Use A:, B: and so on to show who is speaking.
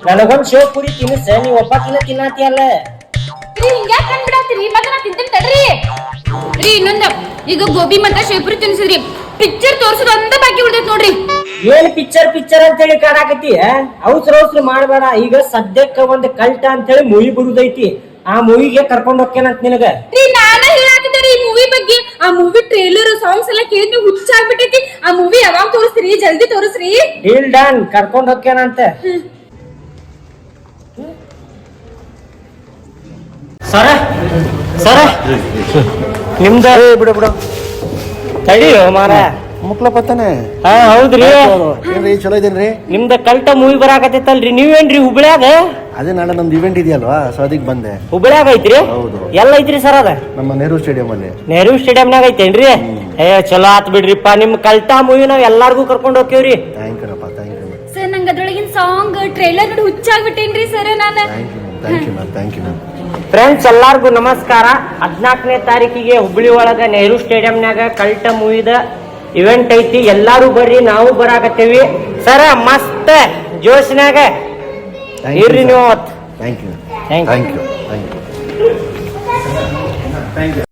A: ನನಗೊಂದ್ ಶೇವ್ ಪುರಿ ತಿನ್ನಿಸ ನೀವ್ ಒಬ್ಬ ತಿನ್ನತಿಯಲ್ಲ
B: ಹಿಂಗ್ಯಾಕ್ ಕಂಡ್ಬಿಡತ್ತೀರಿ ಮತ್ತೆ ನಾ ತಿಂತೀನಿ ತಡ್ರಿ ರೀ ಇನ್ನೊಂದ ಈಗ ಗೋಬಿ ಮತ್ತ ಶೇಪುರಿ ತಿನ್ಸಿದ್ರಿ ಪಿಕ್ಚರ್ ತೋರ್ಸೋದು ಅಂತ ಬಾಕಿ ಉಳ್ದೈತ್ ನೋಡ್ರಿ
A: ಏನ್ ಪಿಕ್ಚರ್ ಅಂತ ಹೇಳಿ ಕಾಣಾಕತಿ ಅವಸರ ಮಾಡ್ಬೇಡ ಈಗ ಸದ್ಯಕ್ಕ ಒಂದ್ ಕಲ್ಟ ಅಂತ ಹೇಳಿ ಮೂವಿ ಬರುದೈತಿ ಆ ಮೂವಿಗೆ ಕರ್ಕೊಂಡ್ ಹೋಗ್ತೇನಂತ ನಿನಗ
B: ರೀ ನಾನ ಹೇಳಾಕತ್ತೀರಿ ಈ ಮೂವಿ ಬಗ್ಗೆ ಆ ಮೂವಿ ಟ್ರೇಲರ್ ಸಾಂಗ್ಸ್ ಎಲ್ಲ ಕೇಳಿ ಹುಚ್ಚಾಗ್ಬಿಟ್ಟೈತಿ ಆ ಮೂವಿ ಯಾವಾಗ ತೋರಿಸ್ರಿ ಜಲ್ದಿ ತೋರಿಸ್ರಿ
A: ಡೀಲ್ ಡನ್ ಕರ್ಕೊಂಡ್ ಹೋಗ್ತೇನಂತ ಸರ ನಿಮ್ದ
C: ಬಿಡು
A: ತಡಿಯೋ ಮಾರ
C: ಮುಕ್ಲ ಪತ್ತಾನೆ
A: ಹಾ ಹೌದ್ರಿ
C: ಏನ್ರಿ ಚಲೋ ಇದೇನ್ರಿ
A: ನಿಮ್ದ ಕಲ್ಟ ಮೂವಿ ಬರಾಕತ್ತೈತಲ್ರಿ ನೀವೇನ್ರಿ ಹುಬ್ಳ್ಯಾಗ
C: ಅದೇ ನಾಳೆ ನಮ್ದು ಇವೆಂಟ್ ಇದೆಯಲ್ವಾ ಸೊ ಅದಕ್ಕೆ ಬಂದೆ
A: ಹುಬ್ಳ್ಯಾಗ ಐತ್ರಿ
C: ಹೌದು
A: ಎಲ್ಲ ಐತ್ರಿ ಸರ್ ಅದ
C: ನಮ್ಮ ನೆಹರು ಸ್ಟೇಡಿಯಂ ಅಲ್ಲಿ
A: ನೆಹರು ಸ್ಟೇಡಿಯಂನಾಗ ಐತೇನ್ರಿ ಏ ಚಲೋ ಆತ್ ಬಿಡ್ರಿಪ್ಪ ನಿಮ್ ಕಲ್ಟಾ ಮೂವಿ ನಾವ್ ಎಲ್ಲಾರ್ಗು ಕರ್ಕೊಂಡ್ ಹೋಗ್ತೇವ್ರಿ
C: ಥ್ಯಾಂಕ್ ಯು
B: ಸರ್ ನಂಗೆ ಅದ್ರೊಳಗಿನ ಸಾಂಗ್ ಟ್ರೇಲರ್ ನೋಡಿ ಹುಚ್ಚಾಗ್ಬಿಟ್ಟೇನ್ರಿ ಸರ್ ನಾನು
C: ಥ್ಯಾಂಕ್ ಯು
A: ಫ್ರೆಂಡ್ಸ್ ಎಲ್ಲಾರ್ಗು ನಮಸ್ಕಾರ 14ನೇ ತಾರೀಕಿಗೆ ಹುಬ್ಳಿ ಒಳಗ ನೆಹರು ಸ್ಟೇಡಿಯಂನಾಗ ಕಲ್ಟ ಮೂವಿದ ಇವೆಂಟ್ ಐತಿ ಎಲ್ಲಾರು ಬರ್ರಿ ನಾವು ಬರಾಕತ್ತೇವಿ ಸರ ಮಸ್ತ್ ಜೋಶ್ನಾಗ ಇರ್ರಿ ನೀವು
C: ಥ್ಯಾಂಕ್ ಯು